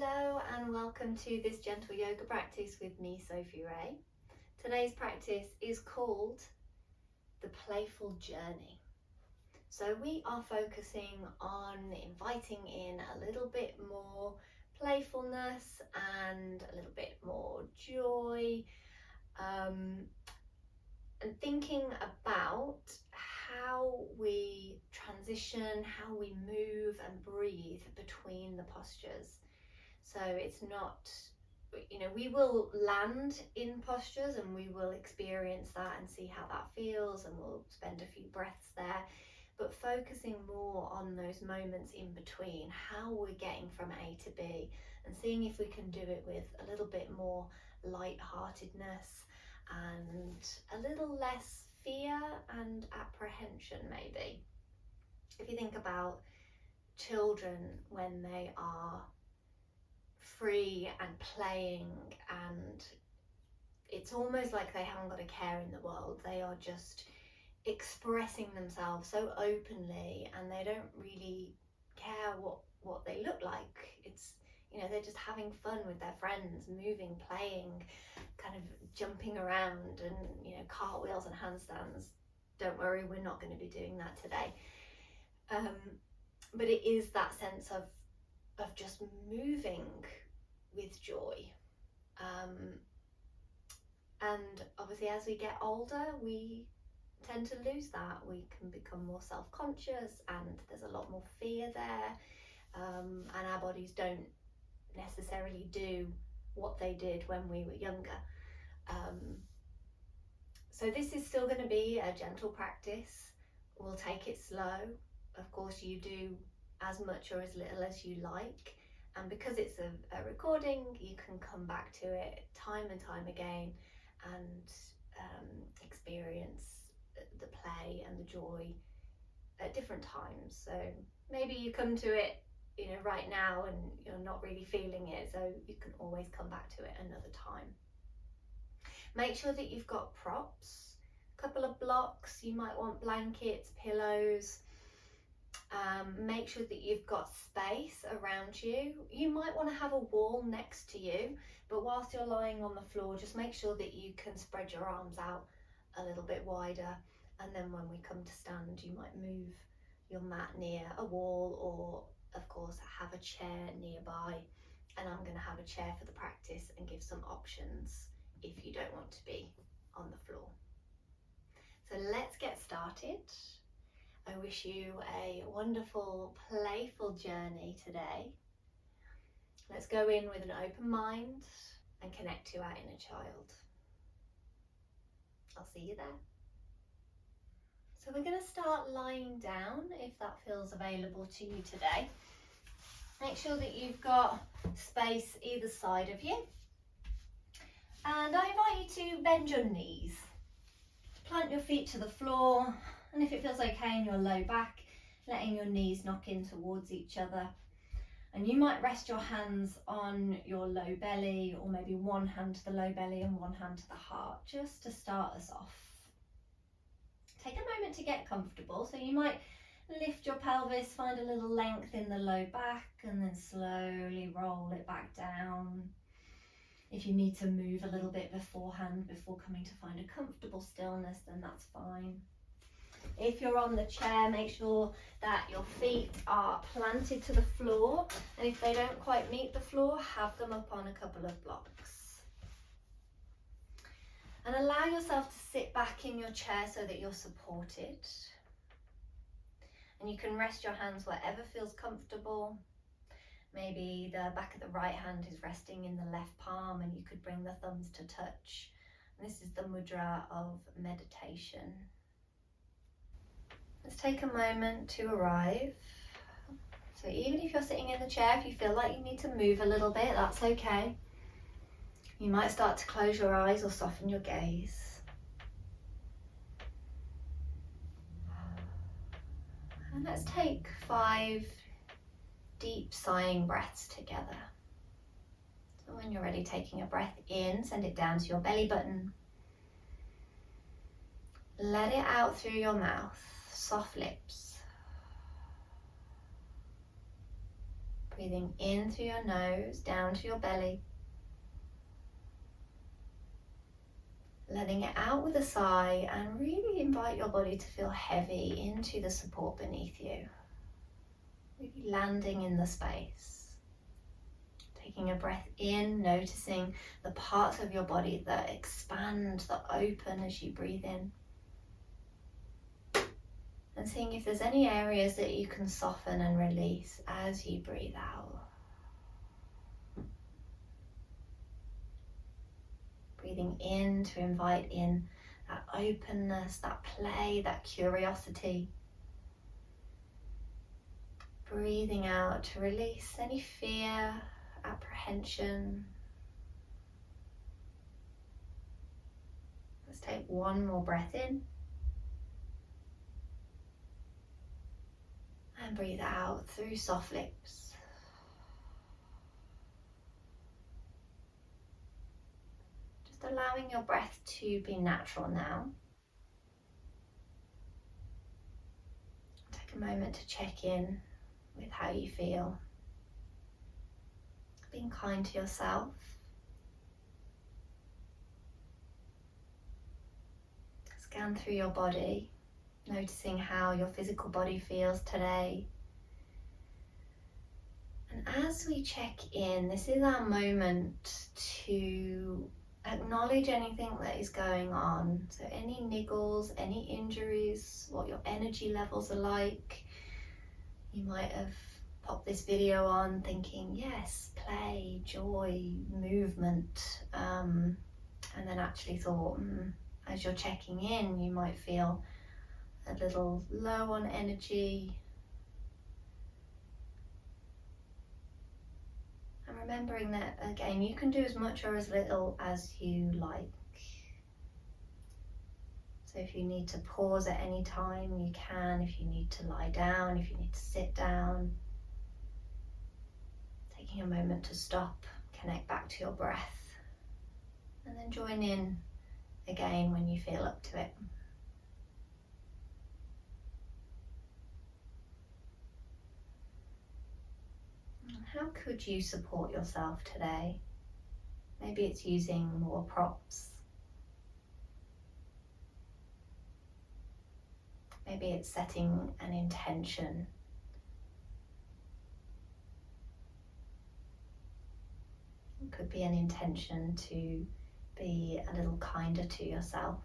Hello and welcome to this gentle yoga practice with me, Sophie Rey. Today's practice is called the Playful Journey. So we are focusing on inviting in a little bit more playfulness and a little bit more joy, and thinking about how we transition, how we move and breathe between the postures. So it's not, we will land in postures and we will experience that and see how that feels, and we'll spend a few breaths there, but focusing more on those moments in between, how we're getting from A to B, and seeing if we can do it with a little bit more lightheartedness and a little less fear and apprehension maybe. If you think about children when they are free and playing, and it's almost like they haven't got a care in the world. They are just expressing themselves so openly and they don't really care what they look like. It's, they're just having fun with their friends, moving, playing, kind of jumping around and, cartwheels and handstands. Don't worry, we're not going to be doing that today. But it is that sense of just moving with joy. And obviously as we get older, we tend to lose that. We can become more self-conscious and there's a lot more fear there. And our bodies don't necessarily do what they did when we were younger. So this is still going to be a gentle practice. We'll take it slow. Of course, you do as much or as little as you like. And because it's a recording, you can come back to it time and time again and experience the play and the joy at different times. So maybe you come to it, right now and you're not really feeling it, so you can always come back to it another time. Make sure that you've got props, a couple of blocks. You might want blankets, pillows. Make sure that you've got space around you. You might want to have a wall next to you, but whilst you're lying on the floor, just make sure that you can spread your arms out a little bit wider, and then when we come to stand, you might move your mat near a wall, or of course have a chair nearby. And I'm going to have a chair for the practice and give some options if you don't want to be on the floor. So let's get started. I wish you a wonderful, playful journey today. Let's go in with an open mind and connect to our inner child. I'll see you there. So we're going to start lying down if that feels available to you today. Make sure that you've got space either side of you. And I invite you to bend your knees. Plant your feet to the floor. And if it feels okay in your low back, letting your knees knock in towards each other. And you might rest your hands on your low belly, or maybe one hand to the low belly and one hand to the heart, just to start us off. Take a moment to get comfortable. So you might lift your pelvis, find a little length in the low back, and then slowly roll it back down. If you need to move a little bit beforehand, before coming to find a comfortable stillness, then that's fine. If you're on the chair, make sure that your feet are planted to the floor, and if they don't quite meet the floor, have them up on a couple of blocks. And allow yourself to sit back in your chair so that you're supported. And you can rest your hands wherever feels comfortable. Maybe the back of the right hand is resting in the left palm, and you could bring the thumbs to touch. And this is the mudra of meditation. Let's take a moment to arrive. So even if you're sitting in the chair, if you feel like you need to move a little bit, that's okay. You might start to close your eyes or soften your gaze. And let's take 5 deep sighing breaths together. So when you're ready, taking a breath in, send it down to your belly button. Let it out through your mouth, soft lips. Breathing in through your nose, down to your belly. Letting it out with a sigh, and really invite your body to feel heavy into the support beneath you. Really landing in the space. Taking a breath in, noticing the parts of your body that expand, that open as you breathe in. And seeing if there's any areas that you can soften and release as you breathe out. Breathing in to invite in that openness, that play, that curiosity. Breathing out to release any fear, apprehension. Let's take one more breath in. And breathe out through soft lips. Allowing your breath to be natural now. Take a moment to check in with how you feel. Being kind to yourself. Scan through your body, noticing how your physical body feels today. And as we check in, this is our moment to acknowledge anything that is going on. So any niggles, any injuries, what your energy levels are like. You might have popped this video on thinking, yes, play, joy, movement, and then actually thought, as you're checking in, you might feel a little low on energy. And remembering that, again, you can do as much or as little as you like. So if you need to pause at any time, you can. If you need to lie down, if you need to sit down. Taking a moment to stop, connect back to your breath. And then join in again when you feel up to it. How could you support yourself today? Maybe it's using more props. Maybe it's setting an intention. It could be an intention to be a little kinder to yourself.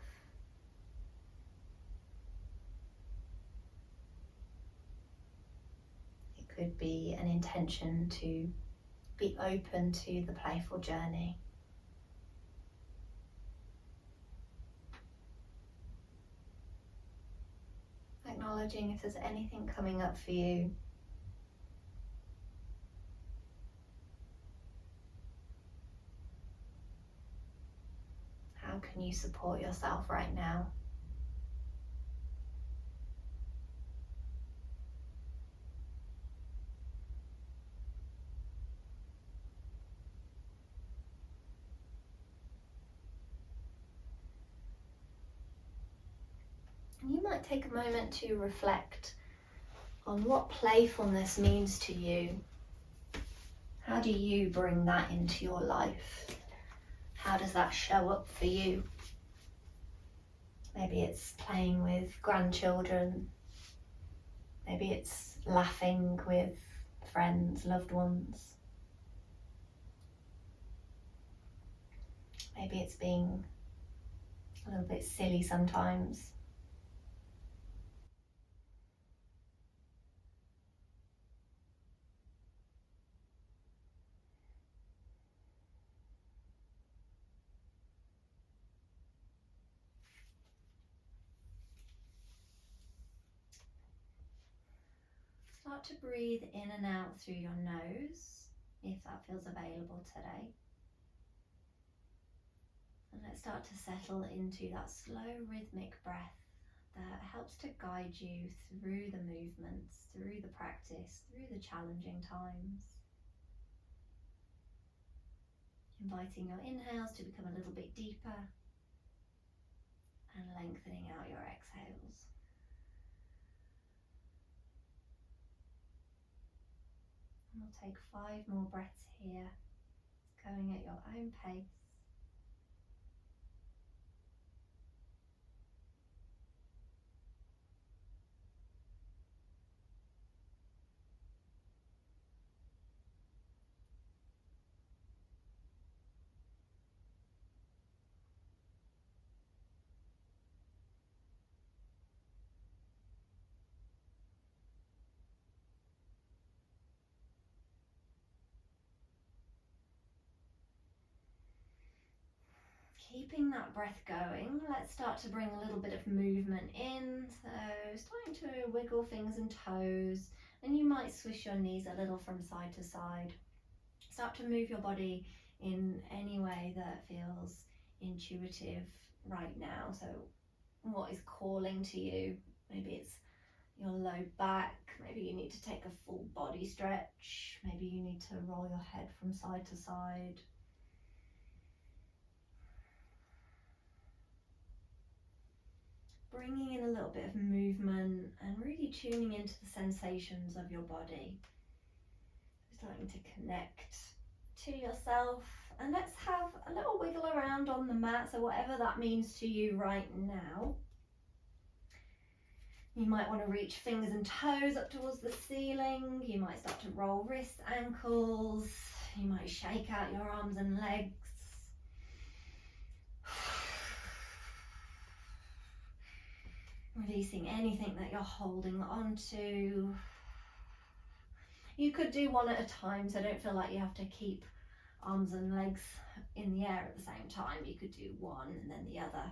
Could be an intention to be open to the playful journey. Acknowledging if there's anything coming up for you. How can you support yourself right now? You might take a moment to reflect on what playfulness means to you. How do you bring that into your life? How does that show up for you? Maybe it's playing with grandchildren. Maybe it's laughing with friends, loved ones. Maybe it's being a little bit silly sometimes. Start to breathe in and out through your nose, if that feels available today. And let's start to settle into that slow rhythmic breath that helps to guide you through the movements, through the practice, through the challenging times. Inviting your inhales to become a little bit deeper and lengthening out your exhales. And we'll take 5 more breaths here, going at your own pace. Keeping that breath going, let's start to bring a little bit of movement in. So starting to wiggle fingers and toes, and you might swish your knees a little from side to side. Start to move your body in any way that feels intuitive right now. So what is calling to you? Maybe it's your low back, maybe you need to take a full body stretch, maybe you need to roll your head from side to side. Bringing in a little bit of movement and really tuning into the sensations of your body. Starting to connect to yourself, and let's have a little wiggle around on the mat, so whatever that means to you right now. You might want to reach fingers and toes up towards the ceiling. You might start to roll wrists, ankles. You might shake out your arms and legs. Releasing anything that you're holding on to. You could do one at a time, so don't feel like you have to keep arms and legs in the air at the same time. You could do one and then the other.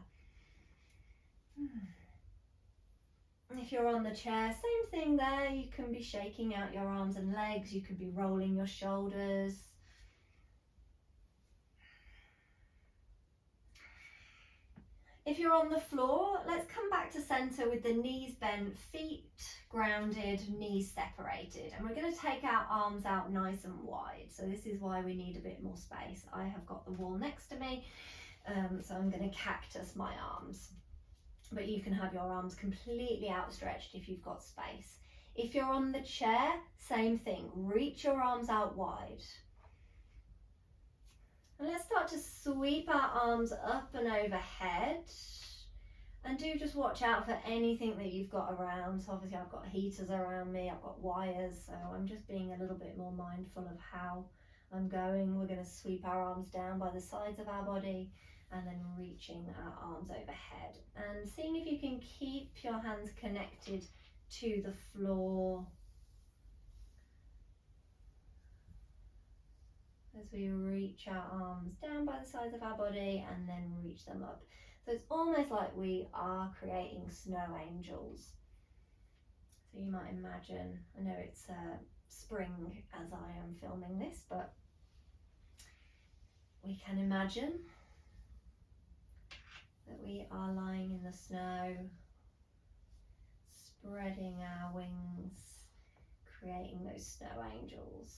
If you're on the chair, same thing there. You can be shaking out your arms and legs. You could be rolling your shoulders. If you're on the floor, let's come back to center with the knees bent, feet grounded, knees separated. And we're going to take our arms out nice and wide. So this is why we need a bit more space. I have got the wall next to me, so I'm going to cactus my arms. But you can have your arms completely outstretched if you've got space. If you're on the chair, same thing. Reach your arms out wide. And let's start to sweep our arms up and overhead, and do just watch out for anything that you've got around. So obviously I've got heaters around me, I've got wires, so I'm just being a little bit more mindful of how I'm going. We're going to sweep our arms down by the sides of our body and then reaching our arms overhead, and seeing if you can keep your hands connected to the floor as we reach our arms down by the sides of our body and then reach them up. So it's almost like we are creating snow angels. So you might imagine, I know it's spring as I am filming this, but we can imagine that we are lying in the snow, spreading our wings, creating those snow angels.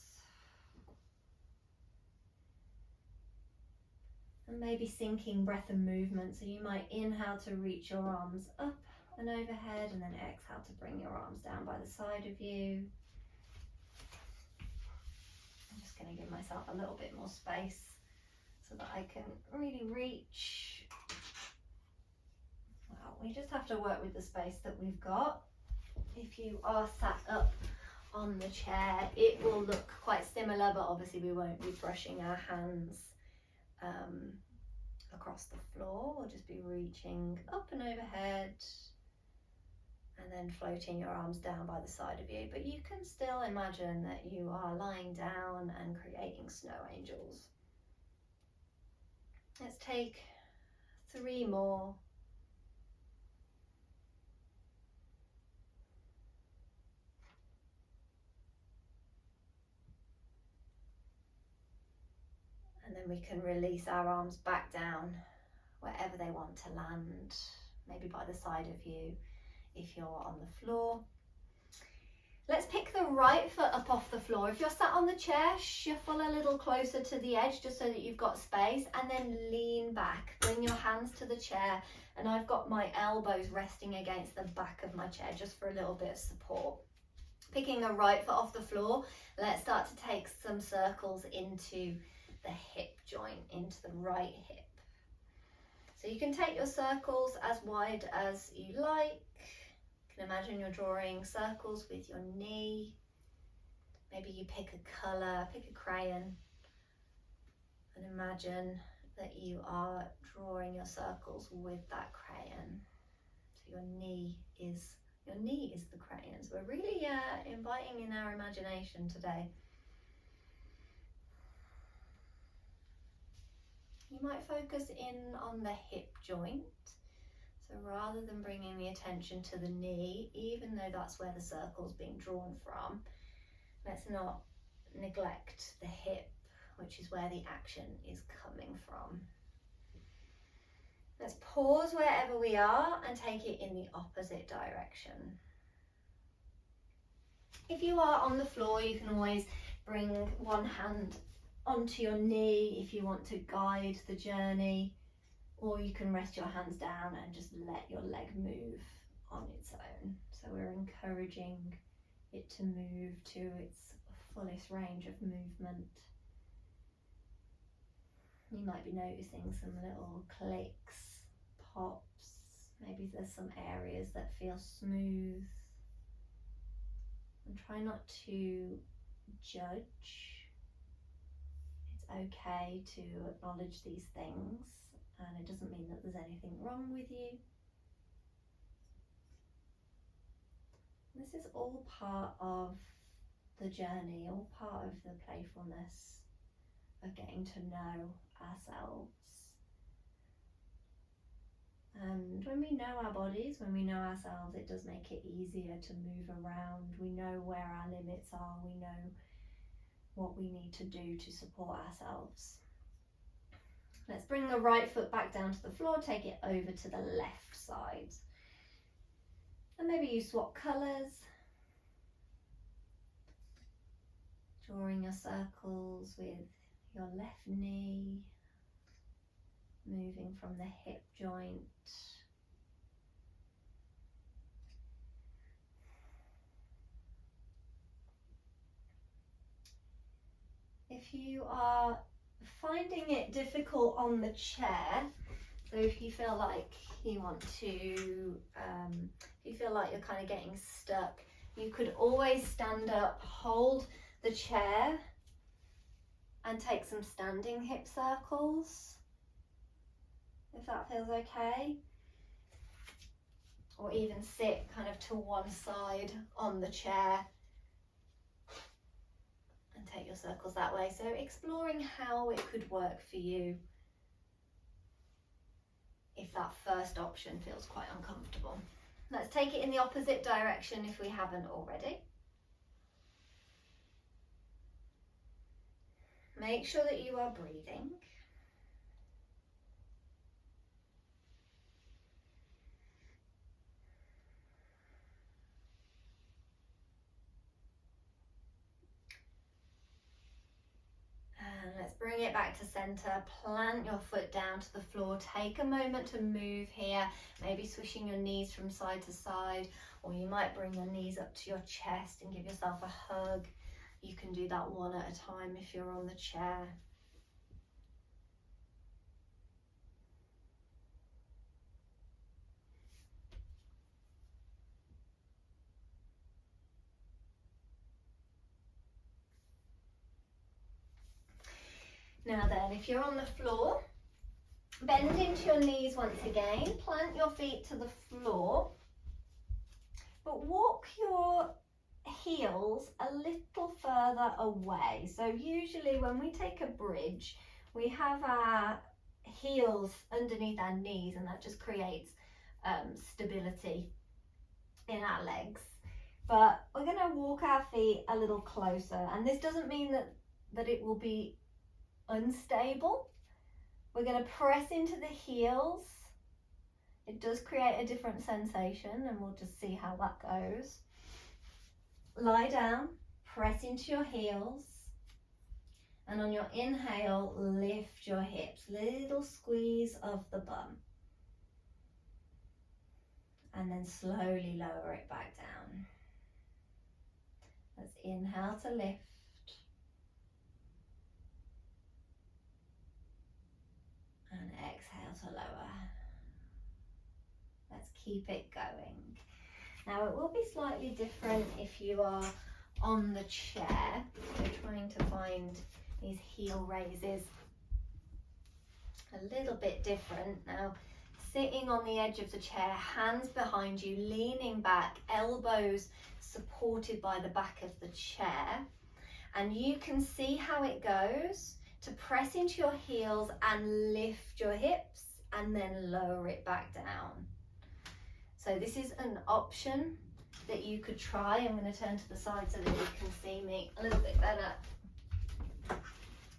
And maybe syncing breath and movement. So you might inhale to reach your arms up and overhead, and then exhale to bring your arms down by the side of you. I'm just going to give myself a little bit more space so that I can really reach. Well, we just have to work with the space that we've got. If you are sat up on the chair, it will look quite similar, but obviously we won't be brushing our hands across the floor. We'll just be reaching up and overhead and then floating your arms down by the side of you, but you can still imagine that you are lying down and creating snow angels. Let's take 3 more. And then we can release our arms back down wherever they want to land, maybe by the side of you if you're on the floor. Let's pick the right foot up off the floor. If you're sat on the chair, shuffle a little closer to the edge just so that you've got space, and then lean back. Bring your hands to the chair, and I've got my elbows resting against the back of my chair just for a little bit of support. Picking a right foot off the floor, let's start to take some circles into the hip joint, into the right hip. So you can take your circles as wide as you like. You can imagine you're drawing circles with your knee. Maybe you pick a colour, pick a crayon, and imagine that you are drawing your circles with that crayon. So your knee is the crayon. So we're really inviting in our imagination today. You might focus in on the hip joint. So rather than bringing the attention to the knee, even though that's where the circle's being drawn from, let's not neglect the hip, which is where the action is coming from. Let's pause wherever we are and take it in the opposite direction. If you are on the floor, you can always bring one hand onto your knee if you want to guide the journey, or you can rest your hands down and just let your leg move on its own. So we're encouraging it to move to its fullest range of movement. You might be noticing some little clicks, pops, maybe there's some areas that feel smooth. And try not to judge. It's okay to acknowledge these things, and it doesn't mean that there's anything wrong with you. This is all part of the journey, all part of the playfulness of getting to know ourselves. And when we know our bodies, when we know ourselves, it does make it easier to move around. We know where our limits are, we know what we need to do to support ourselves. Let's bring the right foot back down to the floor, take it over to the left side. And maybe you swap colours, drawing your circles with your left knee, moving from the hip joint. If you are finding it difficult on the chair, so if you feel like you want to, if you feel like you're kind of getting stuck, you could always stand up, hold the chair and take some standing hip circles, if that feels okay. Or even sit kind of to one side on the chair and take your circles that way. So exploring how it could work for you if that first option feels quite uncomfortable. Let's take it in the opposite direction if we haven't already. Make sure that you are breathing. And let's bring it back to center. Plant your foot down to the floor. Take a moment to move here, maybe swishing your knees from side to side, or you might bring your knees up to your chest and give yourself a hug. You can do that one at a time if you're on the chair. Now then, if you're on the floor, bend into your knees once again, plant your feet to the floor, but walk your heels a little further away. So usually when we take a bridge, we have our heels underneath our knees, and that just creates stability in our legs. But we're going to walk our feet a little closer, and this doesn't mean that it will be unstable. We're going to press into the heels. It does create a different sensation, and we'll just see how that goes. Lie down, press into your heels, and on your inhale, lift your hips, little squeeze of the bum, and then slowly lower it back down. Let's inhale to lift. And exhale to lower. Let's keep it going. Now it will be slightly different if you are on the chair. So trying to find these heel raises a little bit different. Now sitting on the edge of the chair, hands behind you, leaning back, elbows supported by the back of the chair. And you can see how it goes to press into your heels and lift your hips and then lower it back down. So this is an option that you could try. I'm going to turn to the side so that you can see me a little bit better.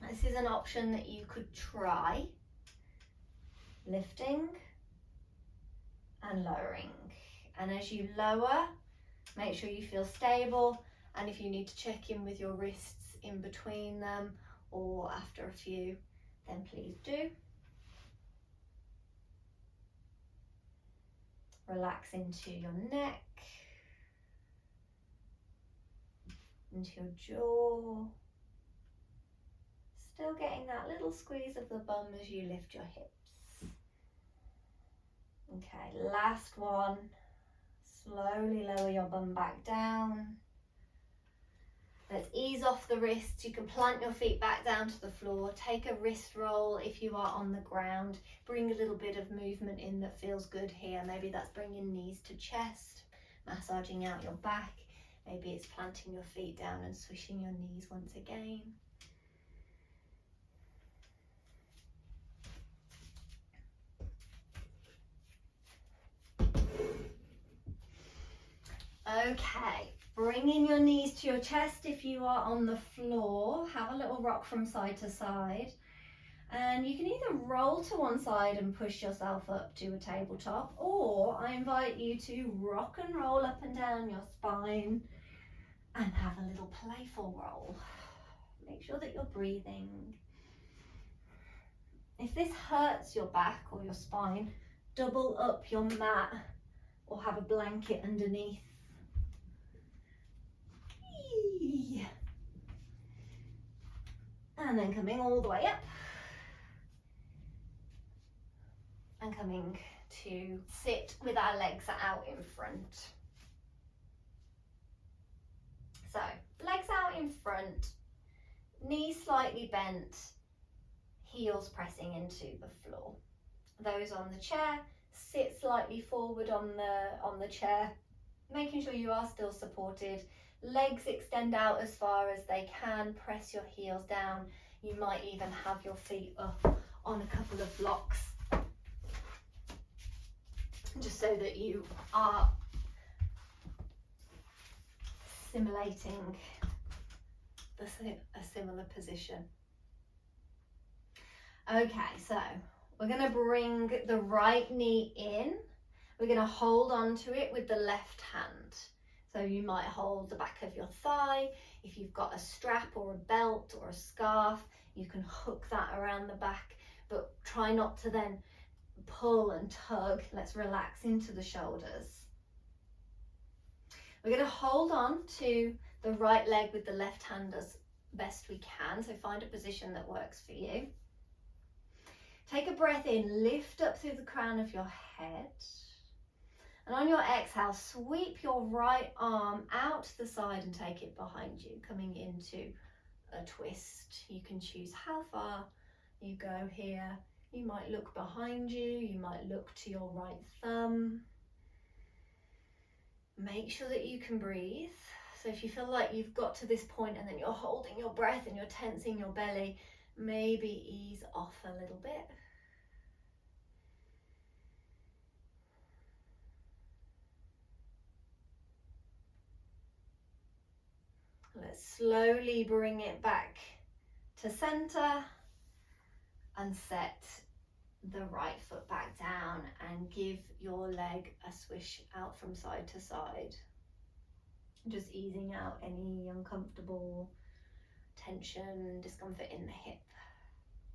This is an option that you could try. Lifting and lowering. And as you lower, make sure you feel stable. And if you need to check in with your wrists in between them or after a few, then please do. Relax into your neck, into your jaw. Still getting that little squeeze of the bum as you lift your hips. Okay, last one. Slowly lower your bum back down. Let's ease off the wrists. You can plant your feet back down to the floor. Take a wrist roll if you are on the ground. Bring a little bit of movement in that feels good here. Maybe that's bringing knees to chest, massaging out your back. Maybe it's planting your feet down and swishing your knees once again. Okay, bringing your knees to your chest if you are on the floor. Have a little rock from side to side. And you can either roll to one side and push yourself up to a tabletop, or I invite you to rock and roll up and down your spine and have a little playful roll. Make sure that you're breathing. If this hurts your back or your spine, double up your mat or have a blanket underneath. And then coming all the way up. And coming to sit with our legs out in front. So, legs out in front, knees slightly bent, heels pressing into the floor. Those on the chair, sit slightly forward on the chair, making sure you are still supported. Legs extend out as far as they can, press your heels down. You might even have your feet up on a couple of blocks, just so that you are simulating a similar position. Okay, so we're going to bring the right knee in. We're going to hold on to it with the left hand. So you might hold the back of your thigh. If you've got a strap or a belt or a scarf, you can hook that around the back, but try not to then pull and tug. Let's relax into the shoulders. We're going to hold on to the right leg with the left hand as best we can. So find a position that works for you. Take a breath in, lift up through the crown of your head. And on your exhale, sweep your right arm out to the side and take it behind you, coming into a twist. You can choose how far you go here. You might look behind you, you might look to your right thumb. Make sure that you can breathe. So if you feel like you've got to this point and then you're holding your breath and you're tensing your belly, maybe ease off a little bit. Let's slowly bring it back to center and set the right foot back down and give your leg a swish out from side to side. Just easing out any uncomfortable tension, discomfort in the hip.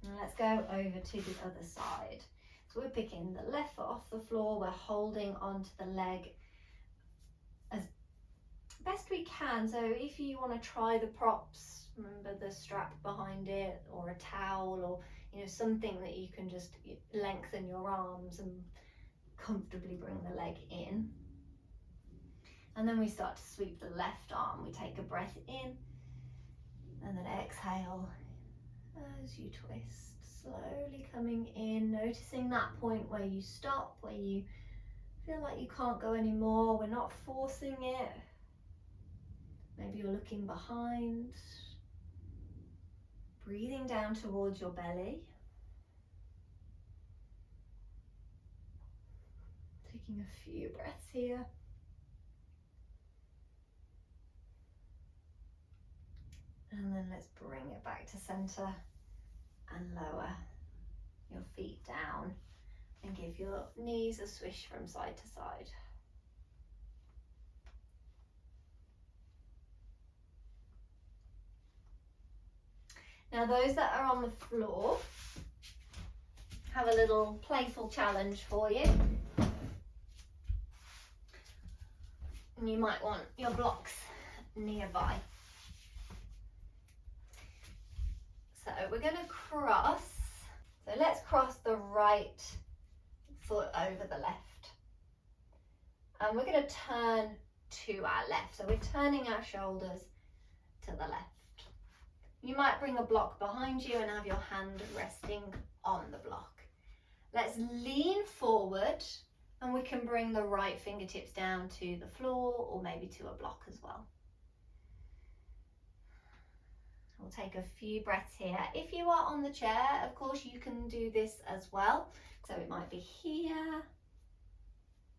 And let's go over to the other side. So we're picking the left foot off the floor, we're holding onto the leg best we can. So if you want to try the props, remember the strap behind it, or a towel, or something that you can just lengthen your arms and comfortably bring the leg in. And then we start to sweep the left arm. We take a breath in and then exhale as you twist, slowly coming in, noticing that point where you stop, where you feel like you can't go anymore. We're not forcing it. Maybe you're looking behind, breathing down towards your belly. Taking a few breaths here. And then let's bring it back to center and lower your feet down and give your knees a swish from side to side. Now those that are on the floor, have a little playful challenge for you. And you might want your blocks nearby. So we're going to cross. So let's cross the right foot over the left. And we're going to turn to our left. So we're turning our shoulders to the left. You might bring a block behind you and have your hand resting on the block. Let's lean forward and we can bring the right fingertips down to the floor or maybe to a block as well. We'll take a few breaths here. If you are on the chair, of course, you can do this as well. So it might be here.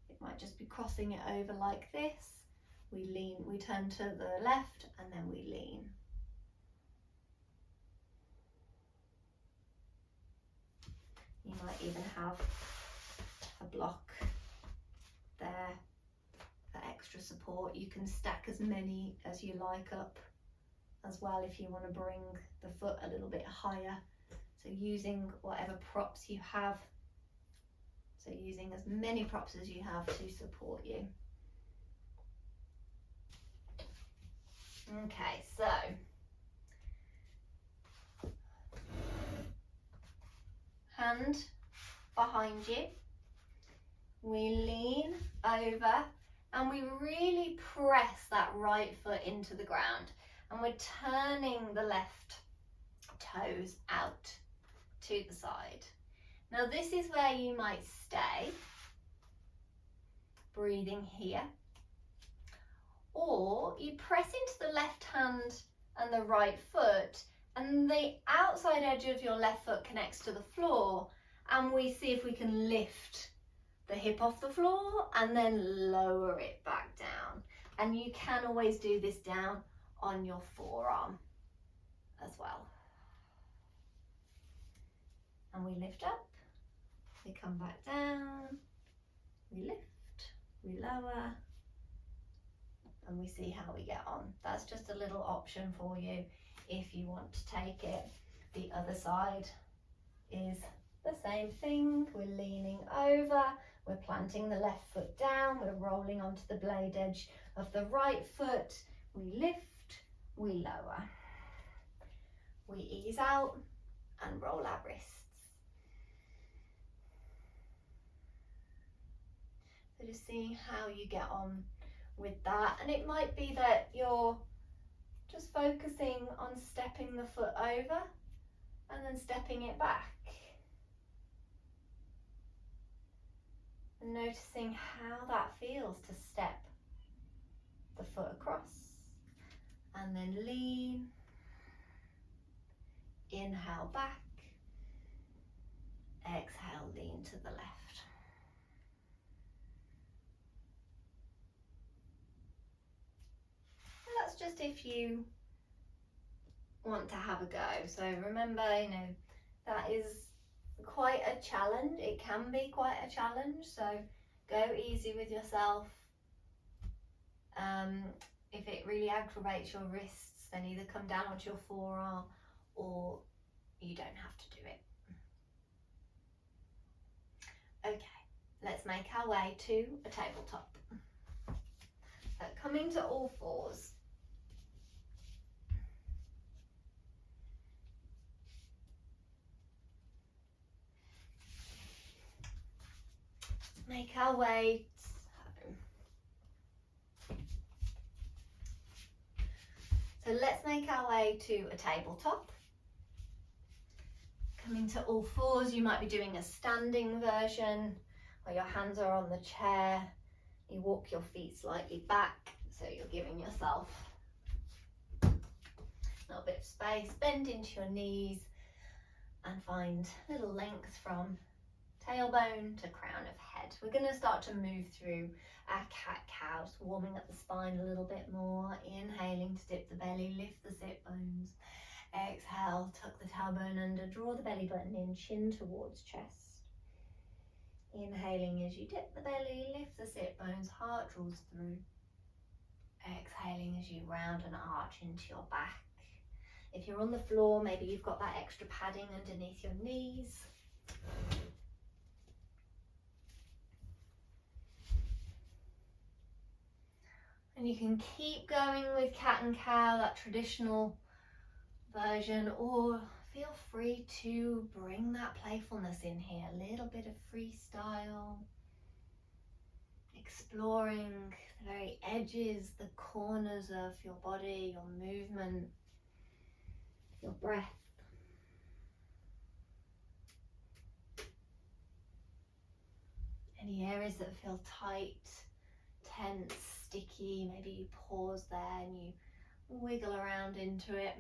It might just be crossing it over like this. We lean, we turn to the left and then we lean. You might even have a block there for extra support. You can stack as many as you like up as well if you want to bring the foot a little bit higher. So using whatever props you have. So using as many props as you have to support you. Okay, so hand behind you. We lean over and we really press that right foot into the ground. And we're turning the left toes out to the side. Now this is where you might stay, breathing here. Or you press into the left hand and the right foot, and the outside edge of your left foot connects to the floor, and we see if we can lift the hip off the floor and then lower it back down. And you can always do this down on your forearm as well. And we lift up, we come back down, we lift, we lower, and we see how we get on. That's just a little option for you if you want to take it. The other side is the same thing. We're leaning over, we're planting the left foot down, we're rolling onto the blade edge of the right foot. We lift, we lower. We ease out and roll our wrists. So just seeing how you get on with that. And it might be that you're just focusing on stepping the foot over and then stepping it back. And noticing how that feels to step the foot across. And then lean, inhale back, exhale, lean to the left. And that's just if you want to have a go. So remember, that is quite a challenge. It can be quite a challenge, so go easy with yourself. If it really aggravates your wrists, then either come down onto your forearm or you don't have to do it. Okay, let's make our way to a tabletop. So coming to all fours. Make our way home. So let's make our way to a tabletop. Coming to all fours, you might be doing a standing version where your hands are on the chair. You walk your feet slightly back, so you're giving yourself a little bit of space. Bend into your knees and find a little length from tailbone to crown of head. We're going to start to move through our cat-cow, just warming up the spine a little bit more. Inhaling to dip the belly, lift the sit bones. Exhale, tuck the tailbone under, draw the belly button in, chin towards chest. Inhaling as you dip the belly, lift the sit bones, heart draws through. Exhaling as you round and arch into your back. If you're on the floor, maybe you've got that extra padding underneath your knees. And you can keep going with cat and cow, that traditional version, or feel free to bring that playfulness in here, a little bit of freestyle, exploring the very edges, the corners of your body, your movement, your breath. Any areas that feel tight, tense, sticky, maybe you pause there and you wiggle around into it.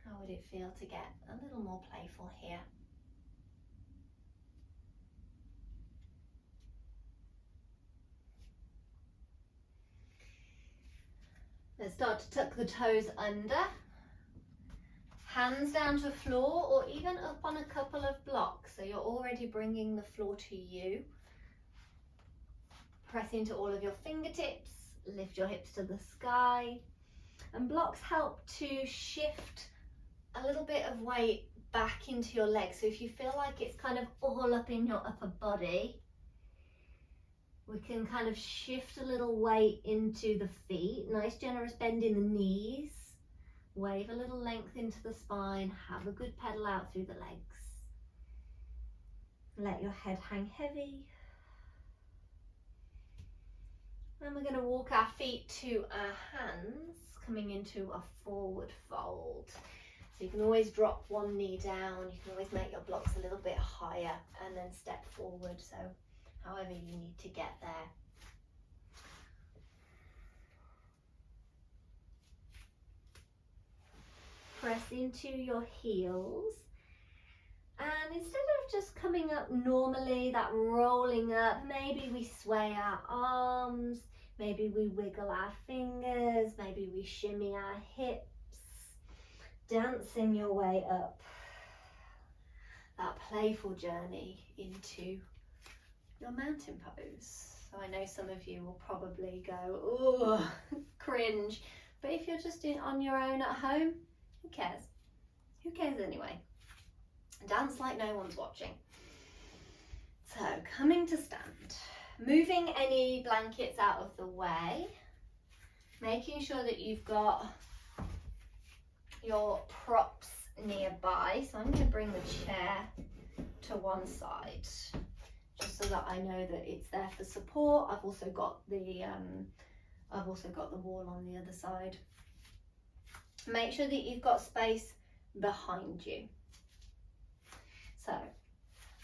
How would it feel to get a little more playful here? Let's start to tuck the toes under. Hands down to floor or even up on a couple of blocks. So you're already bringing the floor to you. Press into all of your fingertips. Lift your hips to the sky. And blocks help to shift a little bit of weight back into your legs. So if you feel like it's kind of all up in your upper body, we can kind of shift a little weight into the feet. Nice generous bend in the knees. Wave a little length into the spine. Have a good pedal out through the legs. Let your head hang heavy. And we're going to walk our feet to our hands, coming into a forward fold. So you can always drop one knee down. You can always make your blocks a little bit higher and then step forward. So however you need to get there. Press into your heels. And instead of just coming up normally, that rolling up, maybe we sway our arms, maybe we wiggle our fingers, maybe we shimmy our hips, dancing your way up. That playful journey into your mountain pose. So I know some of you will probably go, oh, cringe. But if you're just on your own at home, who cares? Who cares anyway? Dance like no one's watching. So coming to stand, moving any blankets out of the way, making sure that you've got your props nearby. So I'm going to bring the chair to one side, just so that I know that it's there for support. I've also got the wall on the other side. Make sure that you've got space behind you. So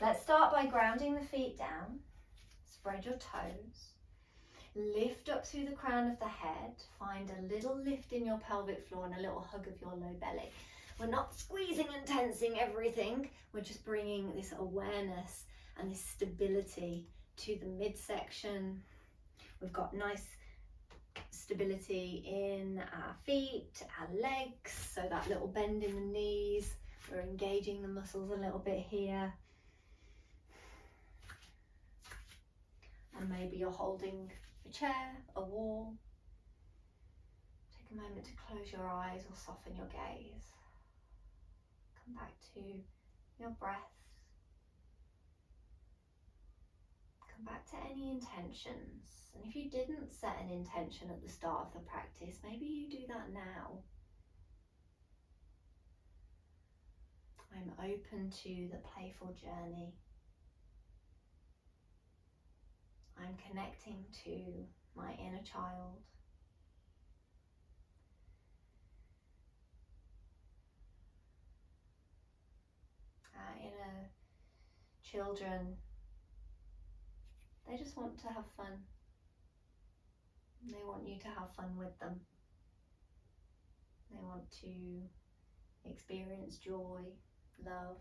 let's start by grounding the feet down. Spread your toes. Lift up through the crown of the head. Find a little lift in your pelvic floor and a little hug of your low belly. We're not squeezing and tensing everything. We're just bringing this awareness and this stability to the midsection. We've got nice stability in our feet, our legs, so that little bend in the knees. We're engaging the muscles a little bit here. And maybe you're holding a chair, a wall. Take a moment to close your eyes or soften your gaze. Come back to your breath. Come back to any intentions. And if you didn't set an intention at the start of the practice, maybe you do that now. I'm open to the playful journey. I'm connecting to my inner child. Our inner children, they just want to have fun. They want you to have fun with them. They want to experience joy, love.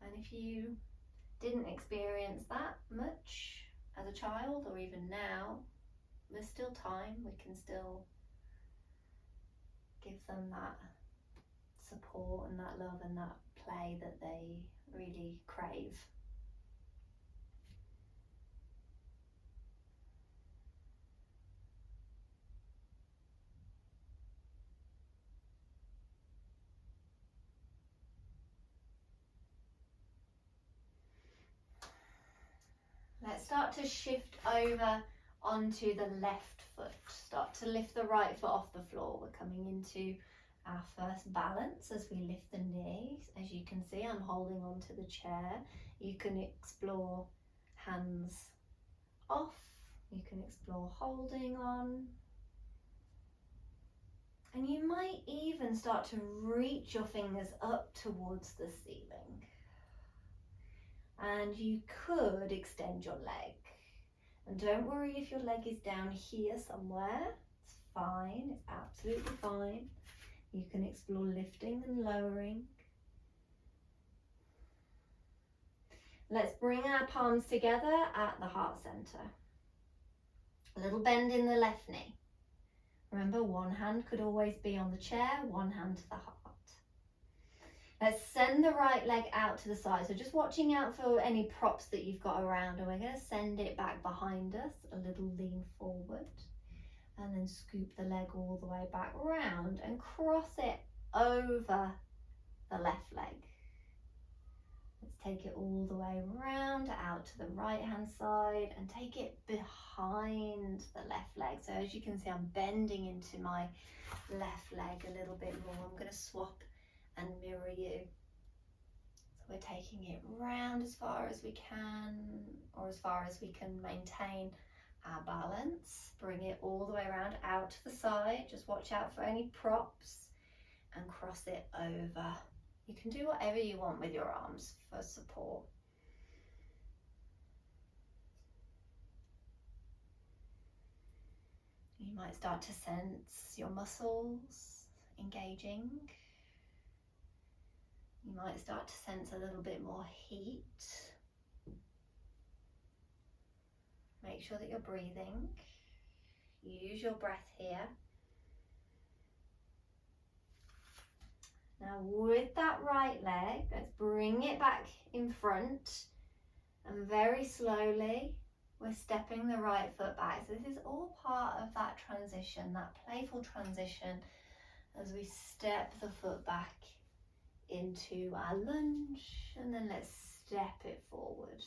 And if you didn't experience that much as a child, or even now, there's still time. We can still give them that support and that love and that play that they really crave. Let's start to shift over onto the left foot. Start to lift the right foot off the floor. We're coming into our first balance as we lift the knees. As you can see, I'm holding onto the chair. You can explore hands off. You can explore holding on. And you might even start to reach your fingers up towards the ceiling. And you could extend your leg. And don't worry if your leg is down here somewhere. It's fine, it's absolutely fine. You can explore lifting and lowering. Let's bring our palms together at the heart center. A little bend in the left knee. Remember, one hand could always be on the chair, one hand to the heart. Let's send the right leg out to the side. So just watching out for any props that you've got around, and we're going to send it back behind us, a little lean forward, and then scoop the leg all the way back round and cross it over the left leg. Let's take it all the way round out to the right hand side and take it behind the left leg. So as you can see, I'm bending into my left leg a little bit more. I'm going to swap and mirror you. So we're taking it round as far as we can, or as far as we can maintain our balance. Bring it all the way around out to the side. Just watch out for any props and cross it over. You can do whatever you want with your arms for support. You might start to sense your muscles engaging. You might start to sense a little bit more heat. Make sure that you're breathing. Use your breath here. Now with that right leg, let's bring it back in front, and very slowly we're stepping the right foot back. So this is all part of that transition, that playful transition, as we step the foot back into our lunge, and then let's step it forward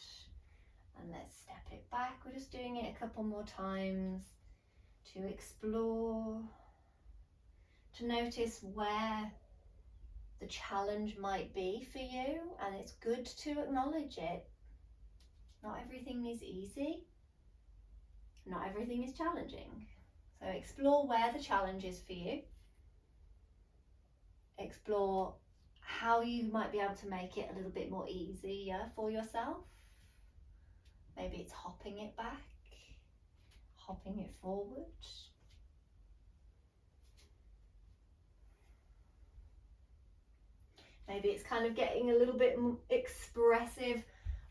and let's step it back. We're just doing it a couple more times to explore, to notice where the challenge might be for you, and it's good to acknowledge it. Not everything is easy, not everything is challenging. So explore where the challenge is for you. Explore how you might be able to make it a little bit more easier for yourself. Maybe it's hopping it back, hopping it forward. Maybe it's kind of getting a little bit expressive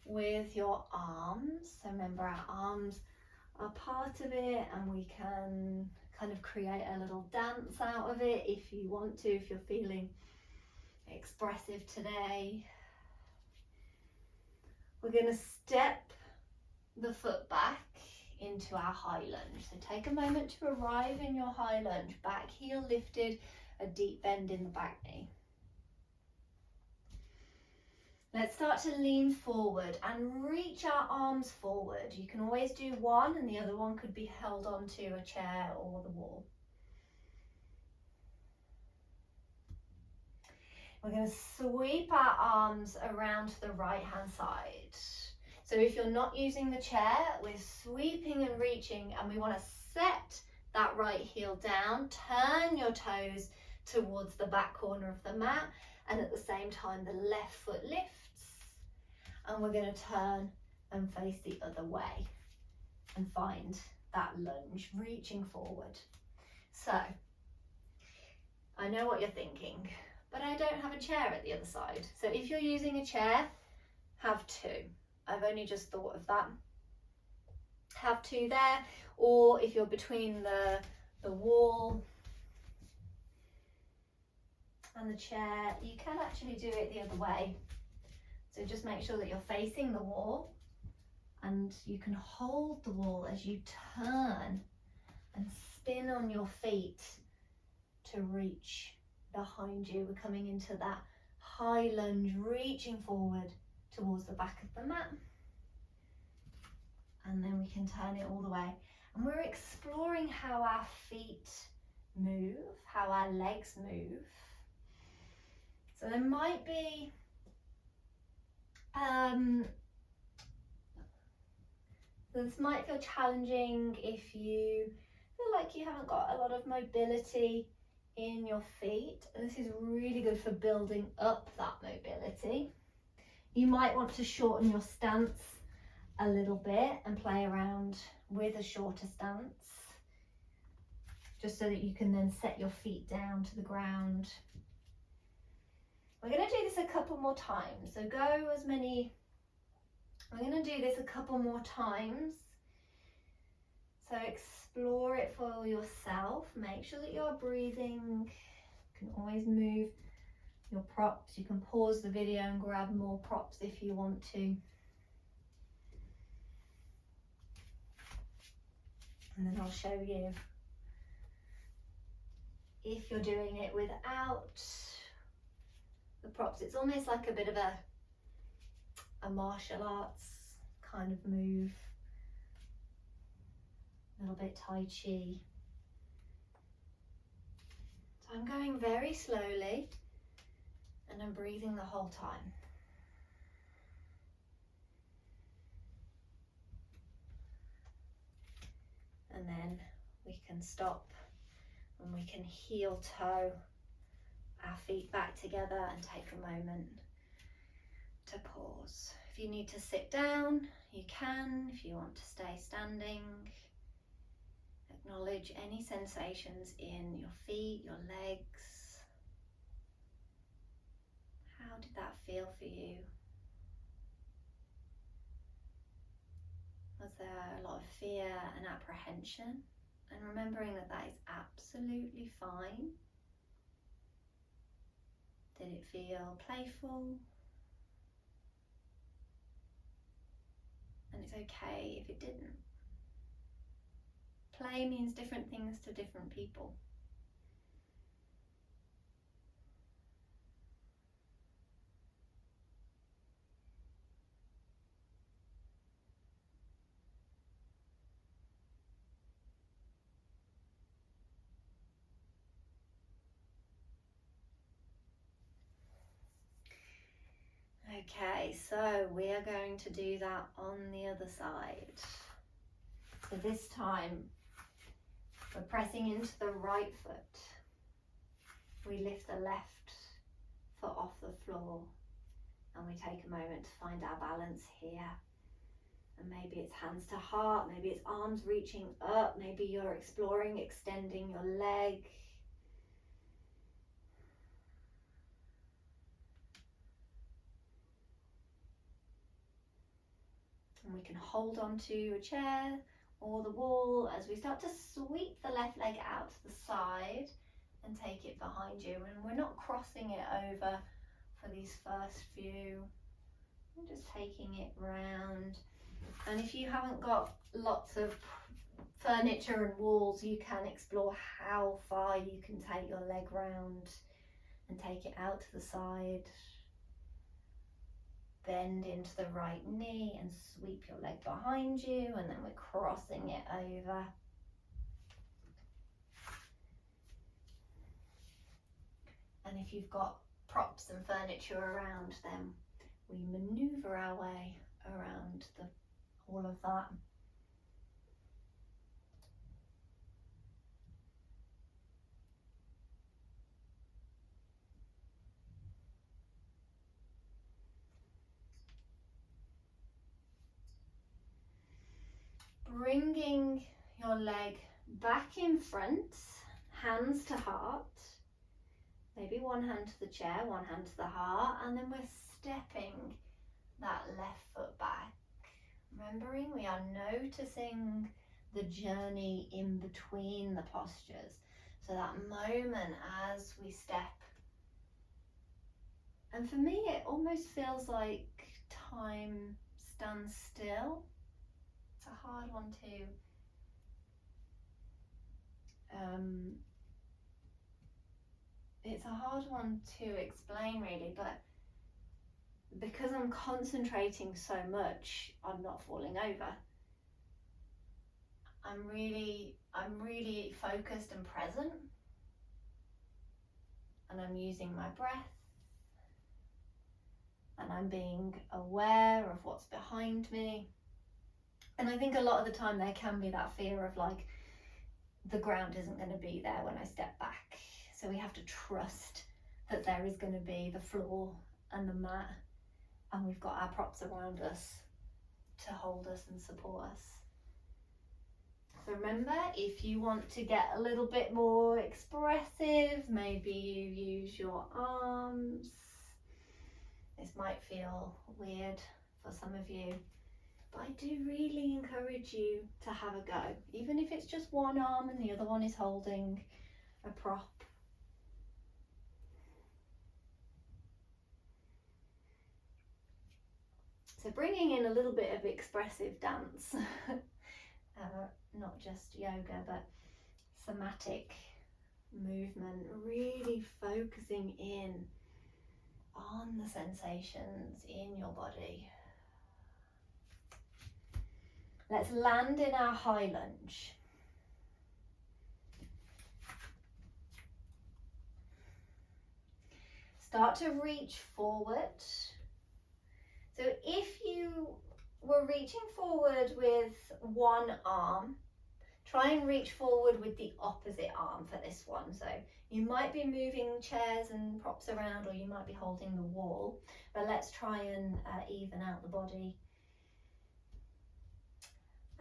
with your arms. So remember, our arms are part of it, and we can kind of create a little dance out of it if you want to, if you're feeling expressive today. We're going to step the foot back into our high lunge. So take a moment to arrive in your high lunge, back heel lifted a deep bend in the back knee. Let's start to lean forward and reach our arms forward. You can always do one and the other one could be held onto a chair or the wall. We're going to sweep our arms around to the right hand side. So if you're not using the chair, we're sweeping and reaching, and we want to set that right heel down, turn your toes towards the back corner of the mat, and at the same time the left foot lifts, and we're going to turn and face the other way and find that lunge, reaching forward. So I know what you're thinking, but I don't have a chair at the other side. So if you're using a chair, have two. I've only just thought of that. Have two there, or if you're between the wall and the chair, you can actually do it the other way. So just make sure that you're facing the wall and you can hold the wall as you turn and spin on your feet to reach behind you. We're coming into that high lunge, reaching forward towards the back of the mat. And then we can turn it all the way. And we're exploring how our feet move, how our legs move. So there might be this might feel challenging if you feel like you haven't got a lot of mobility in your feet. And this is really good for building up that mobility. You might want to shorten your stance a little bit and play around with a shorter stance, just so that you can then set your feet down to the ground. We're going to do this a couple more times, so we're going to do this a couple more times. So explore it for yourself, make sure that you're breathing. You can always move your props, you can pause the video and grab more props if you want to. And then I'll show you if you're doing it without the props. It's almost like a bit of a martial arts kind of move, a little bit Tai Chi. So I'm going very slowly and I'm breathing the whole time. And then we can stop and we can heel toe our feet back together and take a moment to pause. If you need to sit down, you can. If you want to stay standing, acknowledge any sensations in your feet, your legs. How did that feel for you? Was there a lot of fear and apprehension? And remembering that that is absolutely fine. Did it feel playful? And it's okay if it didn't. Play means different things to different people. Okay, so we are going to do that on the other side. So this time we're pressing into the right foot. We lift the left foot off the floor and we take a moment to find our balance here. And maybe it's hands to heart, maybe it's arms reaching up, maybe you're exploring extending your leg. And we can hold on to a chair or the wall as we start to sweep the left leg out to the side and take it behind you. And we're not crossing it over for these first few. We're just taking it round. And if you haven't got lots of furniture and walls, you can explore how far you can take your leg round and take it out to the side. Bend into the right knee and sweep your leg behind you, and then we're crossing it over. And if you've got props and furniture around, then we maneuver our way around all of that. Bringing your leg back in front, hands to heart. Maybe one hand to the chair, one hand to the heart, and then we're stepping that left foot back. Remembering we are noticing the journey in between the postures. So that moment as we step. And for me, it almost feels like time stands still. It's a hard one to it's a hard one to explain really, but because I'm concentrating so much on not falling over, I'm really focused and present, and I'm using my breath, and I'm being aware of what's behind me. And I think a lot of the time there can be that fear of like, the ground isn't going to be there when I step back. So we have to trust that there is going to be the floor and the mat, and we've got our props around us to hold us and support us. So remember, if you want to get a little bit more expressive, maybe you use your arms. This might feel weird for some of you, but I do really encourage you to have a go, even if it's just one arm and the other one is holding a prop. So bringing in a little bit of expressive dance, not just yoga, but somatic movement, really focusing in on the sensations in your body. Let's land in our high lunge. Start to reach forward. So if you were reaching forward with one arm, try and reach forward with the opposite arm for this one. So you might be moving chairs and props around, or you might be holding the wall, but let's try and even out the body.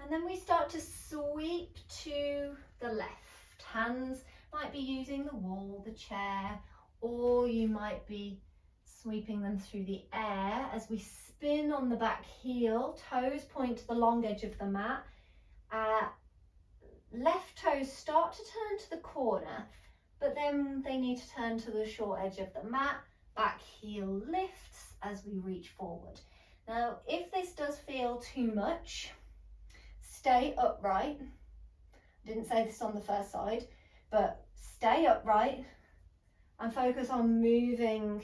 And then we start to sweep to the left. Hands might be using the wall, the chair, or you might be sweeping them through the air as we spin on the back heel. Toes point to the long edge of the mat. Left toes start to turn to the corner, but then they need to turn to the short edge of the mat. Back heel lifts as we reach forward. Now, if this does feel too much, stay upright. I didn't say this on the first side, but stay upright and focus on moving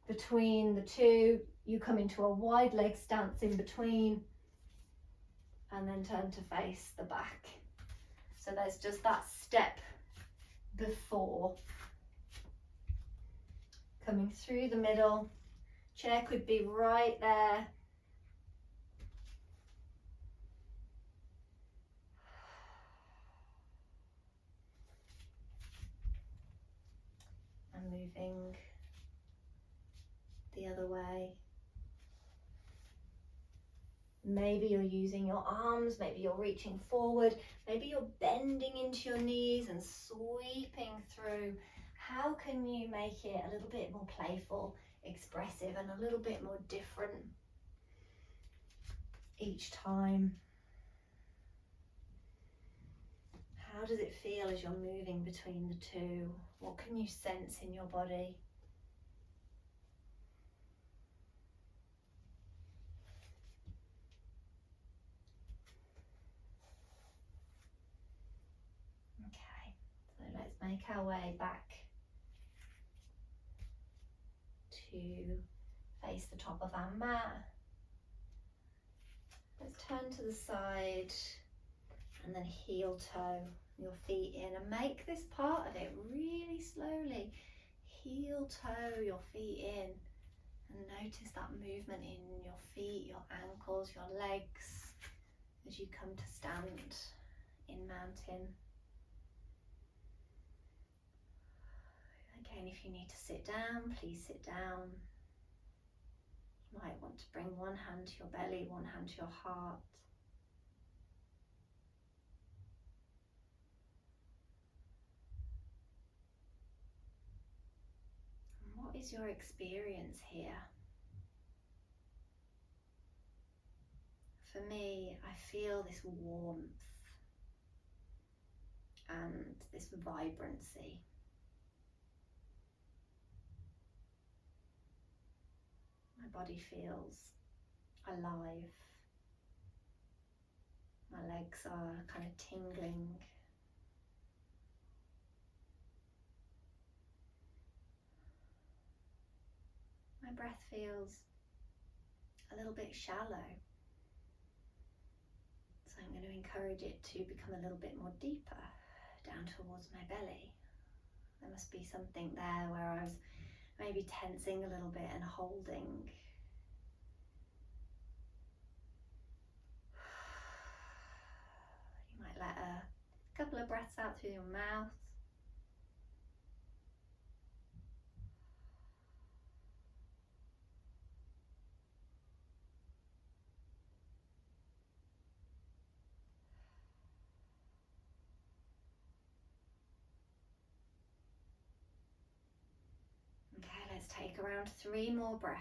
between the two. You come into a wide leg stance in between and then turn to face the back. So there's just that step before. Coming through the middle. Chair could be right there. And moving the other way. Maybe you're using your arms, maybe you're reaching forward, maybe you're bending into your knees and sweeping through. How can you make it a little bit more playful, expressive, and a little bit more different each time? How does it feel as you're moving between the two? What can you sense in your body? make our way back to face the top of our mat. Let's turn to the side and then heel toe your feet in, and make this part of it really slowly. Heel toe your feet in and notice that movement in your feet, your ankles, your legs as you come to stand in mountain. Again, if you need to sit down, please sit down. You might want to bring one hand to your belly, one hand to your heart. And what is your experience here? For me, I feel this warmth and this vibrancy. My body feels alive. My legs are kind of tingling. My breath feels a little bit shallow. So I'm going to encourage it to become a little bit more deeper down towards my belly. There must be something there where I was maybe tensing a little bit and holding. You might let a couple of breaths out through your mouth. Okay, let's take around 3 more breaths.